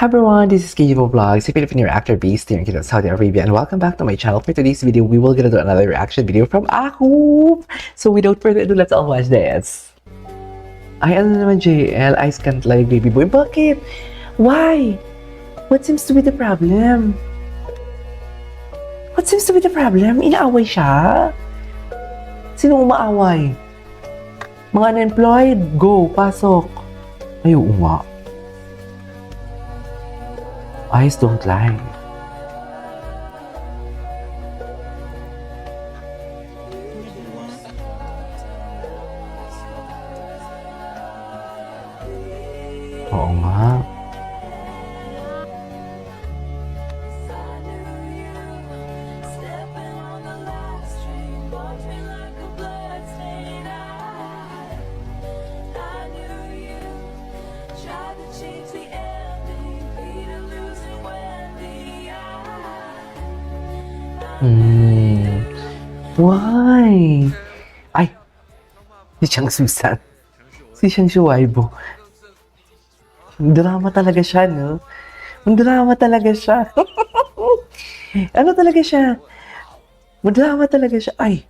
Hi everyone, this is KGVO Vlogs, a Filipino reactor based here in Saudi Arabia, and welcome back to my channel. For today's video, we will gonna do another reaction video from Ahoob. So without further ado, let's all watch this. Ay, ano naman JL? I can't like baby boy. Bakit? Why? What seems to be the problem? What seems to be the problem? Inaaway siya? Sino umaaway? Mga unemployed? Go, pasok. Ay, oo nga. Eyes don't lie. Oo nga. Why? Ay, si Chang Susan. Si Chang Shuaibo. Drama talaga siya, no? Drama talaga siya. Ano talaga siya? Drama talaga siya. Ay,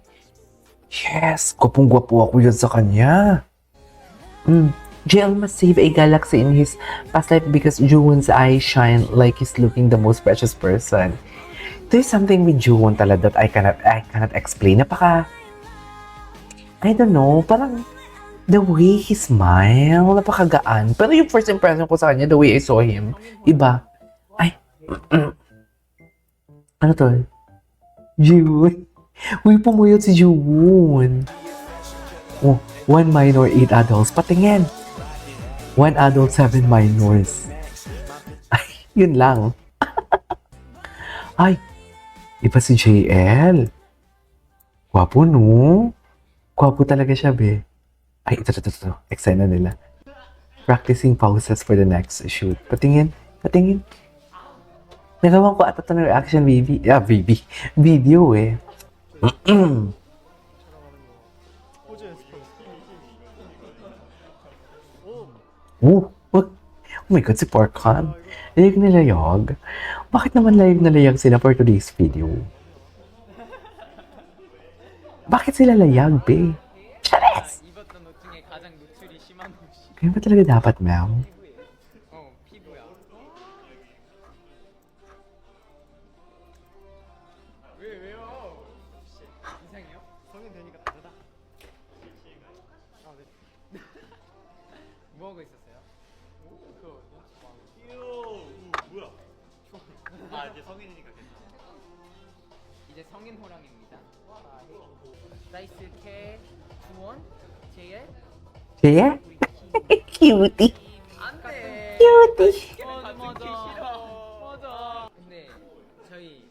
yes, gwapong-gwapo ako yan sa kanya. JL must save a galaxy in his past life because Juwon's eyes shine like he's looking the most precious person. There's something with Juwon talaga that I cannot explain. I don't know, parang the way he smile, napakagaan. Pero yung first impression ko sa kanya, the way I saw him, iba. Ay, ano to? Juwon. Uy, pumuyot si Juwon. Oh, 1 minor, 8 adults. Patingin. 1 adult, 7 minors. Ay, yun lang. Ay, iba si JL. Gwapo, no? Gwapo talaga siya, be. Ay, ito. Excited na nila. Practicing poses for the next shoot. Patingin. Nagawa ko ata ito ng reaction video eh. Oh my God, si Parkhan. Layag na layag. Bakit naman layag na layag sila for today's video? Bakit sila layag, be? Charis! Kaya ba talaga dapat, ma'am? 뭐 하고 있었어요? 뭐야? 이제 성인이니까 괜찮아. 이제 성인 호랑입니다. 다이스케, 주원, 제예. Kaya? Cutie. 안돼. Cutie. 맞아. 근데 저희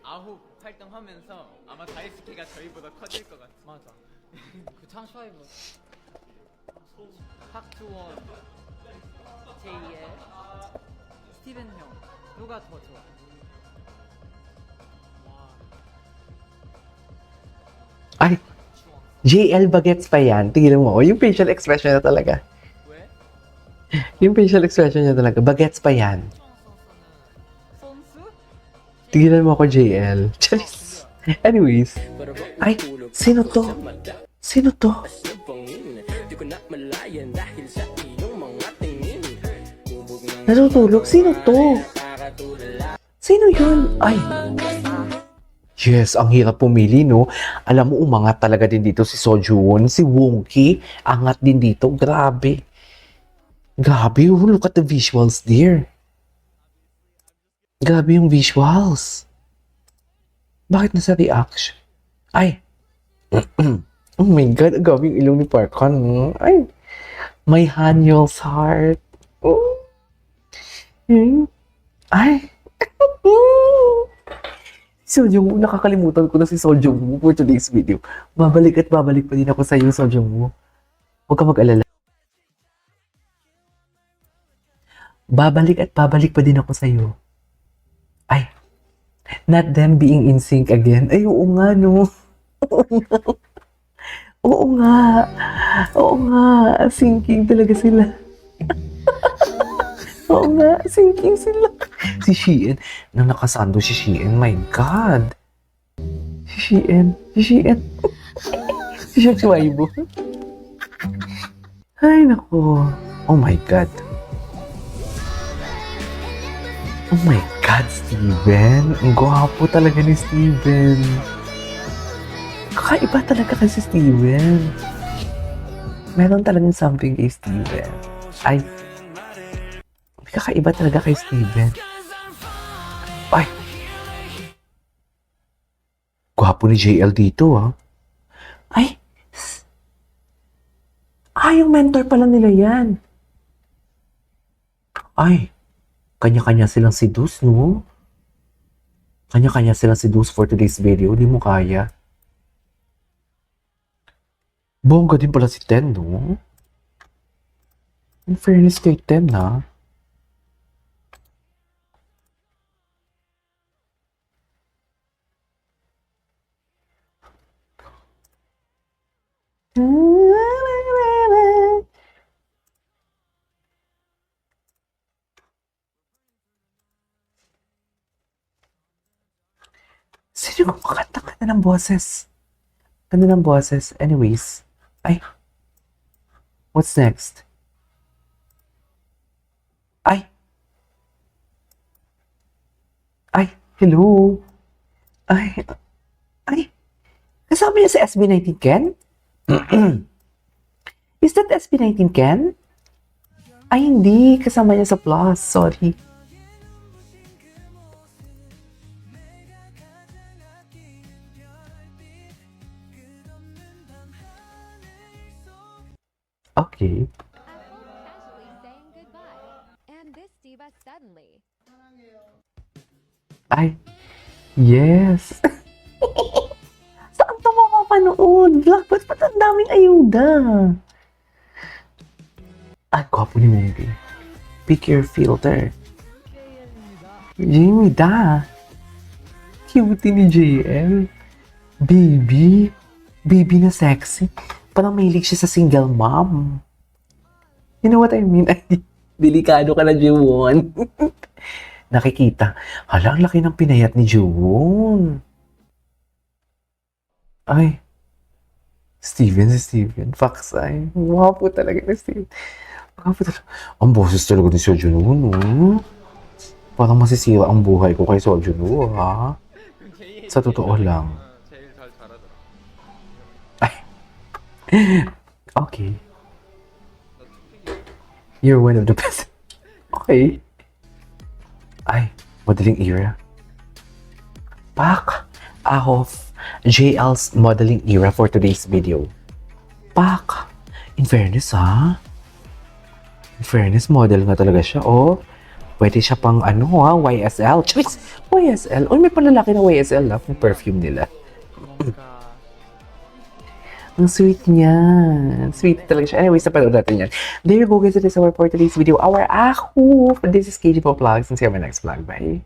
아홉 활동하면서 아마 다이스케가 저희보다 커질 것 같아. 맞아. 그 창슈아이브. 박주원, 제이의 스티븐 형 누가 더 좋아? Ay, JL bagets pa yan. Tingnan mo, yung facial expression niya talaga. 왜? Yung facial expression niya talaga, bagets pa yan. 선수? Tingnan mo ako, JL. Charis. Anyways. Ay, sino to? Sino to? Natutulog? Sino to? Sino yun? Ay. Yes, ang hirap pumili, no? Alam mo, umangat talaga din dito si Sojun, si Wonky. Angat din dito. Grabe. Grabe, oh, look at the visuals there. Grabe yung visuals. Bakit nasa reaction? Ay. Oh my God, ang grabe yung ilong ni Parkhan. Ay. My Hanyul's heart. Oh. Ay. Sojung, nakakalimutan ko na si Sojung for today's video. Babalik pa din ako sa iyo, Sojung. Huwag ka mag-alala. Babalik pa din ako sa iyo. Ay, not them being in sync again. Ay, oo nga, no? Oo nga. Syncing talaga sila. Oo nga, sinking sila. Si Shein, nang nakasando si Shein, my God. Si Shein. Si Shein Weibo. Ay, naku. Oh my God. Oh my God, Steven. Ang gwapo talaga ni Steven. Kakaiba talaga kasi Steven. Meron talagang something kay Steven. Ay, kakaiba talaga kay Steven. Ay, gwapo ni JL dito, ah. Ay, yung mentor pala nila yan. Ay, kanya-kanya silang seduce, no? Kanya-kanya silang seduce for today's video. Di mo kaya. Bongga din pala si Ten, no? In fairness kay Ten, ha? Sino kumakanta ka na ng boses? Ganda ng boses. Anyways. Ay. What's next? Ay. Ay. Hello. Ay. Ay. Kasama niya si SB19 Ken? Is that SB19 Ken? Ay, hindi. Kasama niya sa Plus. Sorry. Okay. Casually saying goodbye. And this diva suddenly. Ay. Yes. Saan ito makapanood? Blackbird, ba't ang daming ayuda? Ay, gwapo ni Munggi. Pick your filter. Jamie da. Cute ni JL. Baby. Baby na sexy. Parang mahilig siya sa single mom. You know what I mean? Ay, delikado ka na, Jewon. Nakikita. Hala, ang laki ng pinayat ni Jewon. Ay. Steven. Faksay. Wapo talaga ni Steven. Wapo talaga. Ang boses talaga ni Sojuno, no? Parang masisira ang buhay ko kay Sojuno, ha? Sa totoo lang. 제일 잘 잘하더라. Okay. You're one of the best. Okay. Ay, modeling era. Back of JL's modeling era for today's video. Back. In fairness, ha? In fairness, model nga talaga siya, oh. Pwede siya pang ano, ha? YSL. Choice! YSL. Oh, may panlalaki na YSL, ha? Yung perfume nila. 뭔가 Ang sweet niya. Sweet talaga siya. Anyways, napanood natin yan. There you go guys. It is our for today's video. Our Ahu. This is KG Vlogs. And see you on my next vlog. Bye.